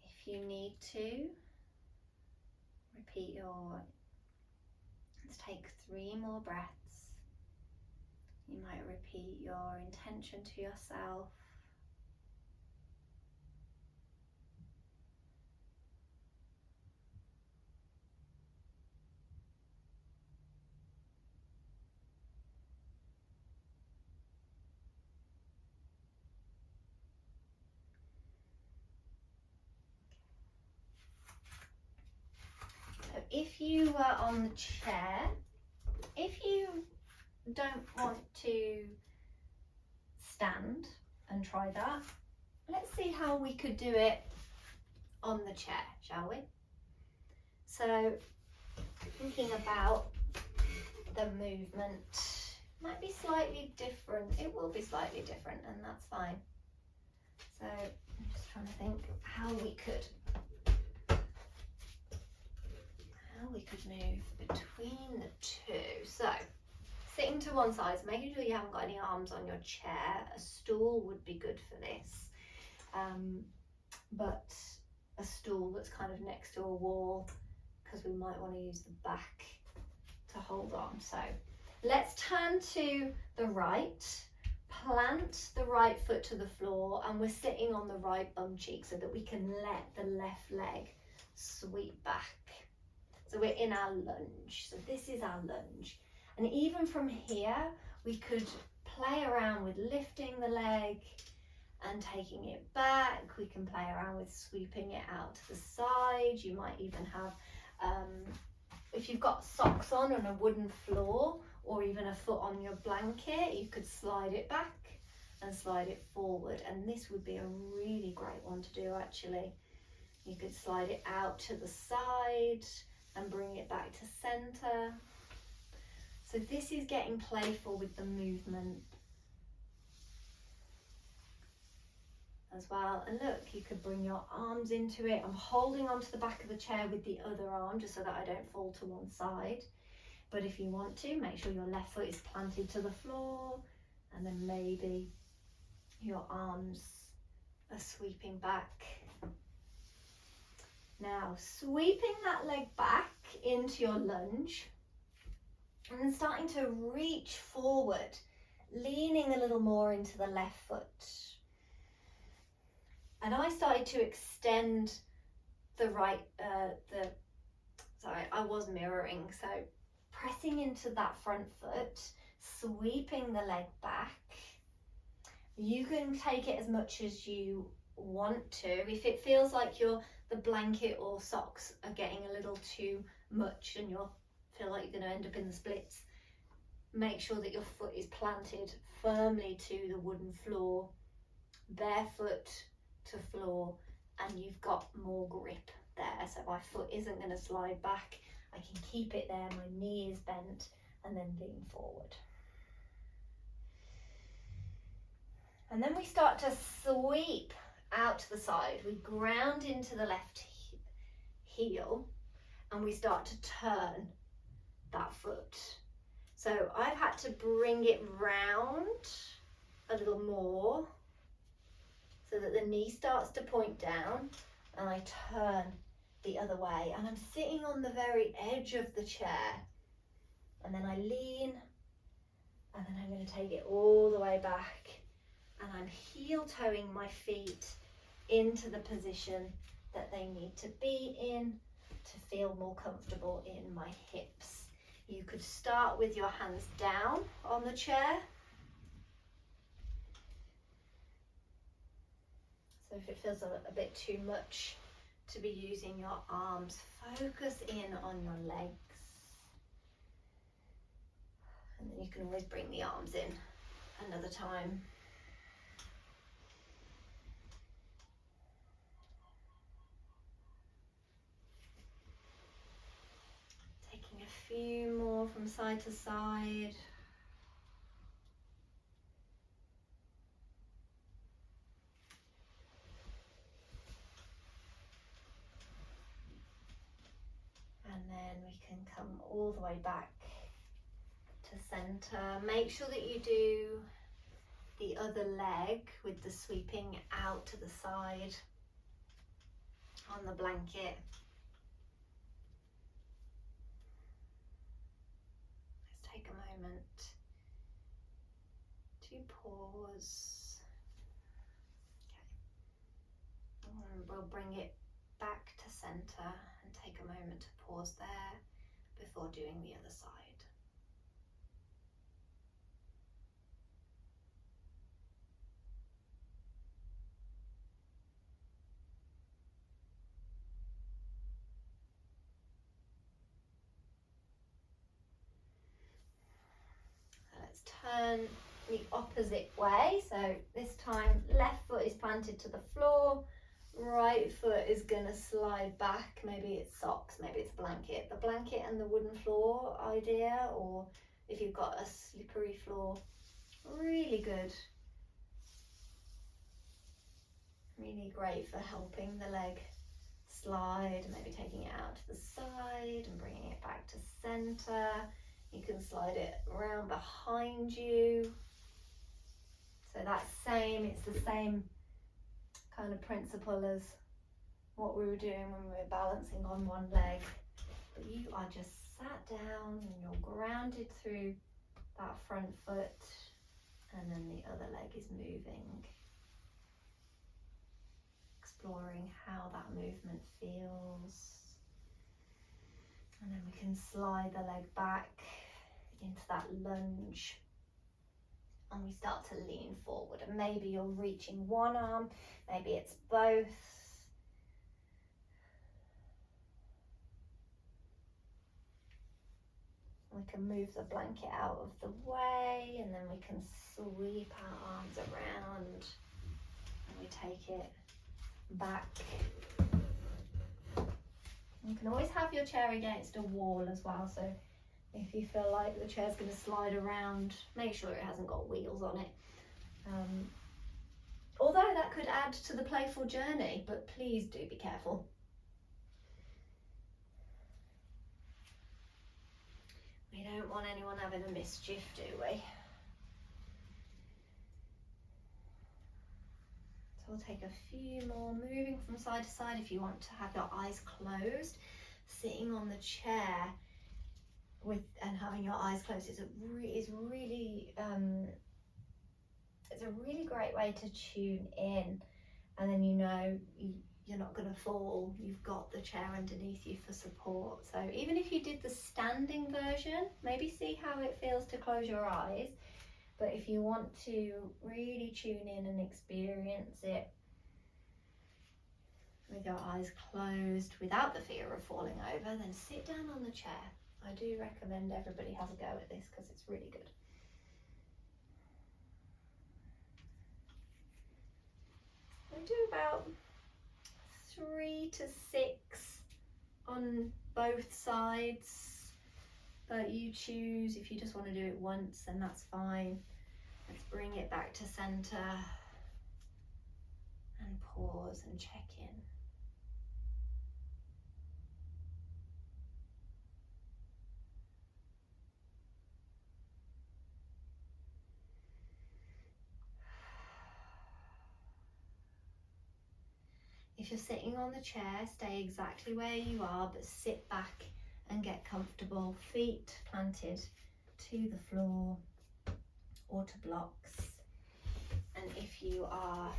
If you need to, let's take 3 more breaths. You might repeat your intention to yourself. So if you were on the chair, if you don't want to stand and try that, let's see how we could do it on the chair, shall we? So thinking about the movement might be slightly different. It will be slightly different, and that's fine. So I'm just trying to think how we could move between the two. So sitting to one side, making sure you haven't got any arms on your chair. A stool would be good for this, but a stool that's kind of next to a wall, because we might want to use the back to hold on. So let's turn to the right, plant the right foot to the floor, and we're sitting on the right bum cheek so that we can let the left leg sweep back. So we're in our lunge. So this is our lunge. And even from here, we could play around with lifting the leg and taking it back. We can play around with sweeping it out to the side. You might even have, if you've got socks on a wooden floor, or even a foot on your blanket, you could slide it back and slide it forward. And this would be a really great one to do, actually. You could slide it out to the side and bring it back to center. So this is getting playful with the movement as well. And look, you could bring your arms into it. I'm holding onto the back of the chair with the other arm just so that I don't fall to one side. But if you want to, make sure your left foot is planted to the floor, and then maybe your arms are sweeping back. Now, sweeping that leg back into your lunge, and then starting to reach forward, leaning a little more into the left foot. And I started to extend the right, sorry, I was mirroring, so pressing into that front foot, sweeping the leg back. You can take it as much as you want to. If it feels like the blanket or socks are getting a little too much and you feel like you're going to end up in the splits, make sure that your foot is planted firmly to the wooden floor, barefoot to floor, and you've got more grip there. So my foot isn't going to slide back. I can keep it there, my knee is bent, and then lean forward. And then we start to sweep out to the side. We ground into the left heel and we start to turn that foot. So I've had to bring it round a little more so that the knee starts to point down and I turn the other way. And I'm sitting on the very edge of the chair. And then I lean and then I'm going to take it all the way back. And I'm heel toeing my feet into the position that they need to be in to feel more comfortable in my hips. You could start with your hands down on the chair. So if it feels a bit too much to be using your arms, focus in on your legs. And then you can always bring the arms in another time. Taking a few more from side to side. And then we can come all the way back to center. Make sure that you do the other leg with the sweeping out to the side on the blanket. Let's take a moment to pause. Okay. And we'll bring it back to center and take a moment to pause there before doing the other side. Let's turn the opposite way. So this time left foot is planted to the floor, right foot is going to slide back. Maybe it's socks, maybe it's a blanket. The blanket and the wooden floor idea, or if you've got a slippery floor, really good. Really great for helping the leg slide, maybe taking it out to the side and bringing it back to center. You can slide it around behind you. So it's the same kind of principle as what we were doing when we were balancing on one leg. But you are just sat down and you're grounded through that front foot, and then the other leg is moving. Exploring how that movement feels. And then we can slide the leg back into that lunge. And we start to lean forward. And maybe you're reaching one arm, maybe it's both. We can move the blanket out of the way, and then we can sweep our arms around and we take it back. You can always have your chair against a wall as well, so if you feel like the chair's going to slide around, make sure it hasn't got wheels on it. Although that could add to the playful journey, but please do be careful. We don't want anyone having a mischief, do we? So we'll take a few more, moving from side to side. If you want to have your eyes closed, sitting on the chair and having your eyes closed is a really it's a really great way to tune in, and then you're you're not going to fall. You've got the chair underneath you for support. So even if you did the standing version, maybe see how it feels to close your eyes. But if you want to really tune in and experience it with your eyes closed without the fear of falling over, then sit down on the chair. I do recommend everybody has a go at this because it's really good. I do about 3 to 6 on both sides, but you choose. If you just want to do it once, then that's fine. Let's bring it back to center and pause and check in. If you're sitting on the chair, stay exactly where you are, but sit back and get comfortable. Feet planted to the floor or to blocks. And if you are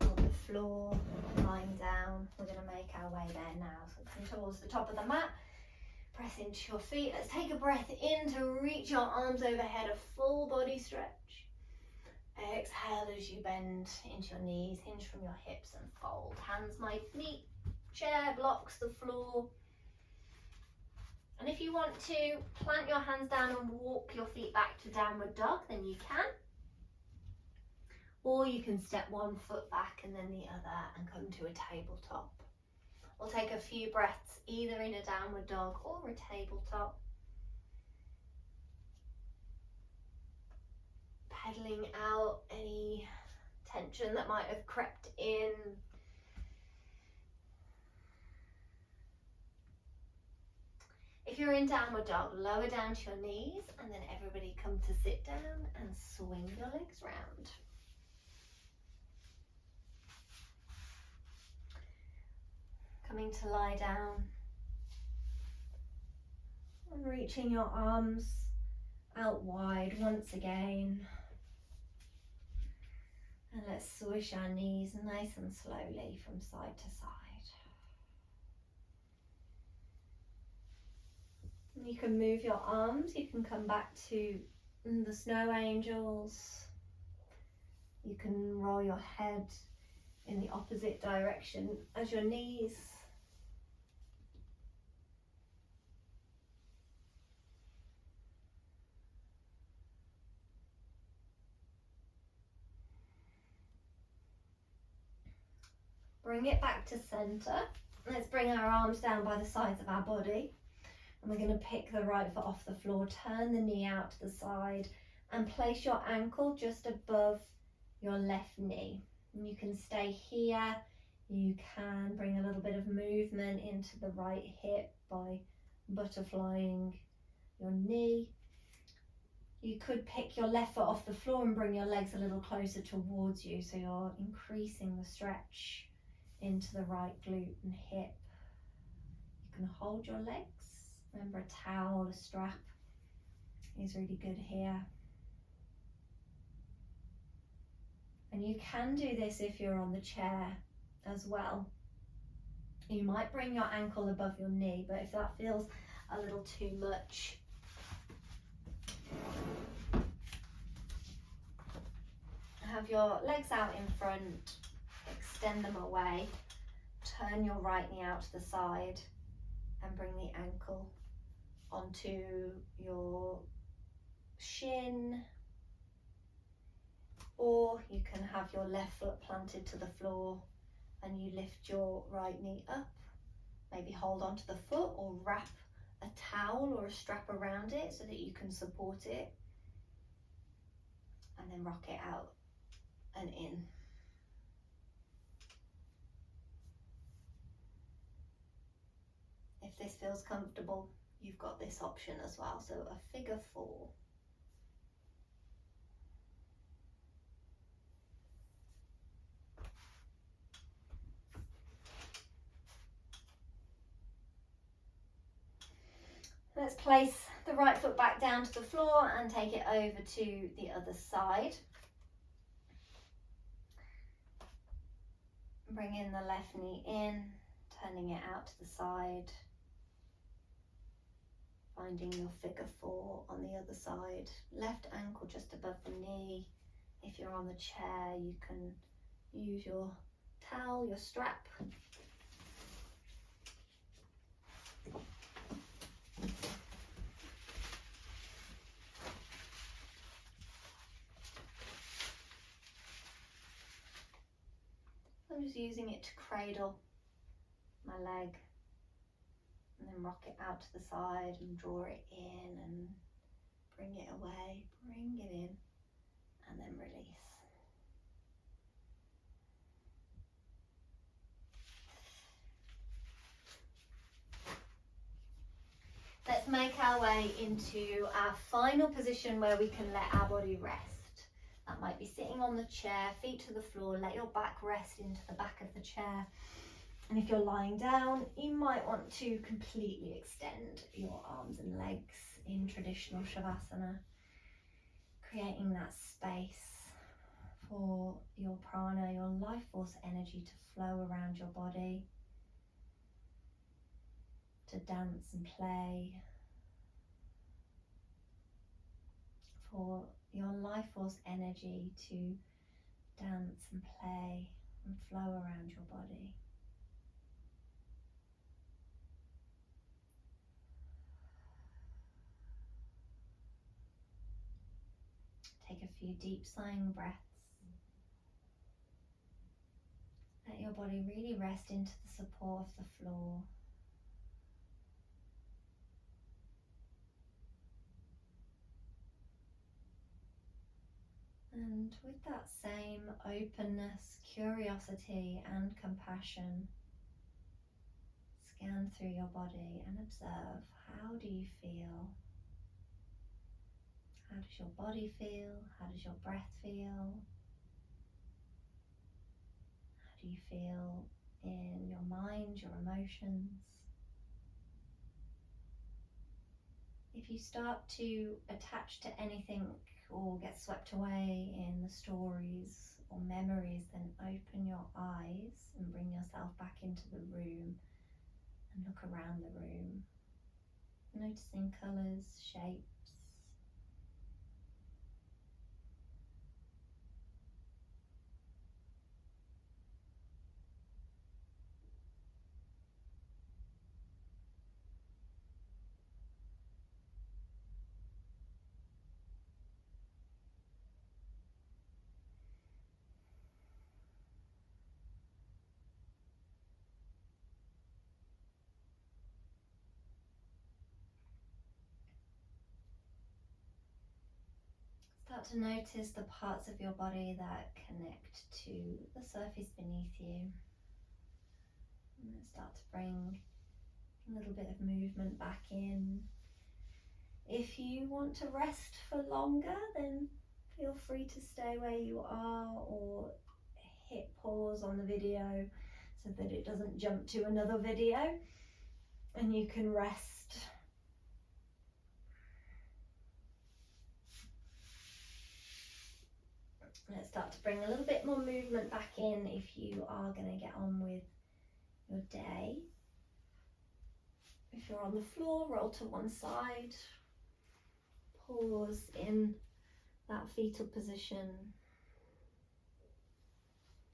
on the floor, lying down, we're going to make our way there now. So come towards the top of the mat, press into your feet. Let's take a breath in to reach your arms overhead, a full body stretch. Exhale as you bend into your knees, hinge from your hips and fold. Hands might meet, chair blocks the floor. And if you want to plant your hands down and walk your feet back to downward dog, then you can. Or you can step one foot back and then the other and come to a tabletop. We'll take a few breaths either in a downward dog or a tabletop. Pedaling out any tension that might have crept in. If you're in downward dog, lower down to your knees and then everybody come to sit down and swing your legs round. Coming to lie down and reaching your arms out wide once again. And let's swish our knees nice and slowly from side to side. You can move your arms, you can come back to the snow angels. You can roll your head in the opposite direction as your knees. Bring it back to center. Let's bring our arms down by the sides of our body. And we're going to pick the right foot off the floor, turn the knee out to the side and place your ankle just above your left knee. And you can stay here. You can bring a little bit of movement into the right hip by butterflying your knee. You could pick your left foot off the floor and bring your legs a little closer towards you, so you're increasing the stretch into the right glute and hip. You can hold your legs. Remember, a towel, a strap is really good here. And you can do this if you're on the chair as well. You might bring your ankle above your knee, but if that feels a little too much, have your legs out in front, extend them away, turn your right knee out to the side and bring the ankle onto your shin, or you can have your left foot planted to the floor and you lift your right knee up, maybe hold onto the foot or wrap a towel or a strap around it so that you can support it, and then rock it out and in. If this feels comfortable, you've got this option as well, so a figure 4. Let's place the right foot back down to the floor and take it over to the other side. Bringing the left knee in, turning it out to the side. Finding your figure 4 on the other side. Left ankle just above the knee. If you're on the chair, you can use your towel, your strap. I'm just using it to cradle my leg and then rock it out to the side and draw it in and bring it away, bring it in and then release. Let's make our way into our final position where we can let our body rest. That might be sitting on the chair, feet to the floor, let your back rest into the back of the chair. And if you're lying down, you might want to completely extend your arms and legs in traditional Shavasana, creating that space for your prana, your life force energy to flow around your body, to dance and play, for your life force energy to dance and play and flow around your body. Take a few deep sighing breaths. Let your body really rest into the support of the floor. And with that same openness, curiosity and compassion, scan through your body and observe, how do you feel? How does your body feel? How does your breath feel? How do you feel in your mind, your emotions? If you start to attach to anything or get swept away in the stories or memories, then open your eyes and bring yourself back into the room and look around the room, noticing colours, shapes. Start to notice the parts of your body that connect to the surface beneath you. And then start to bring a little bit of movement back in. If you want to rest for longer, then feel free to stay where you are or hit pause on the video so that it doesn't jump to another video and you can rest. Let's start to bring a little bit more movement back in if you are going to get on with your day. If you're on the floor, roll to one side. Pause in that fetal position.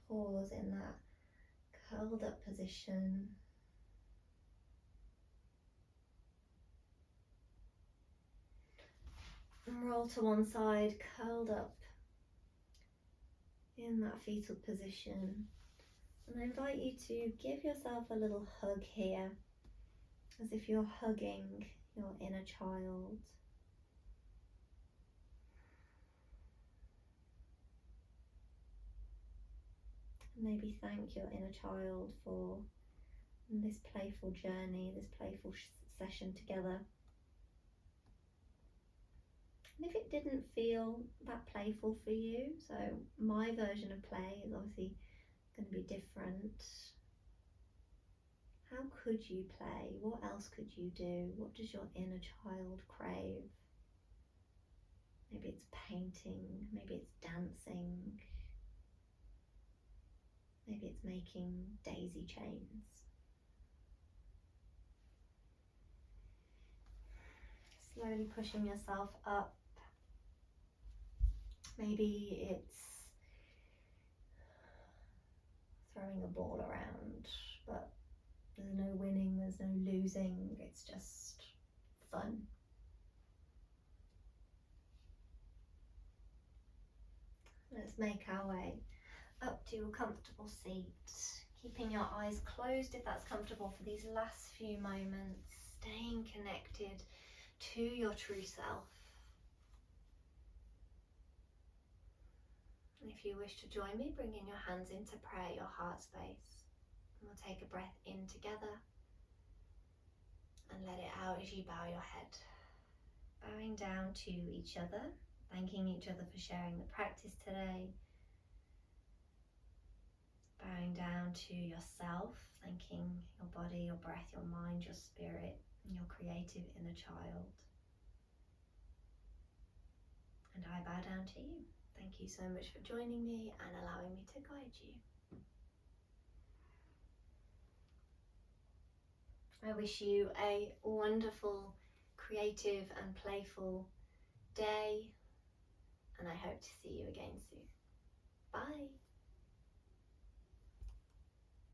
Pause in that curled up position. And roll to one side, curled up in that fetal position. And I invite you to give yourself a little hug here, as if you're hugging your inner child. Maybe thank your inner child for this playful journey, this playful session together. And if it didn't feel that playful for you, so my version of play is obviously going to be different. How could you play? What else could you do? What does your inner child crave? Maybe it's painting, maybe it's dancing. Maybe it's making daisy chains. Slowly pushing yourself up. Maybe it's throwing a ball around, but there's no winning, there's no losing, it's just fun. Let's make our way up to a comfortable seat, keeping your eyes closed if that's comfortable for these last few moments, staying connected to your true self. And if you wish to join me, bring in your hands into prayer, your heart space. And we'll take a breath in together and let it out as you bow your head. Bowing down to each other, thanking each other for sharing the practice today. Bowing down to yourself, thanking your body, your breath, your mind, your spirit, and your creative inner child. And I bow down to you. Thank you so much for joining me and allowing me to guide you. I wish you a wonderful, creative and playful day, and I hope to see you again soon. Bye.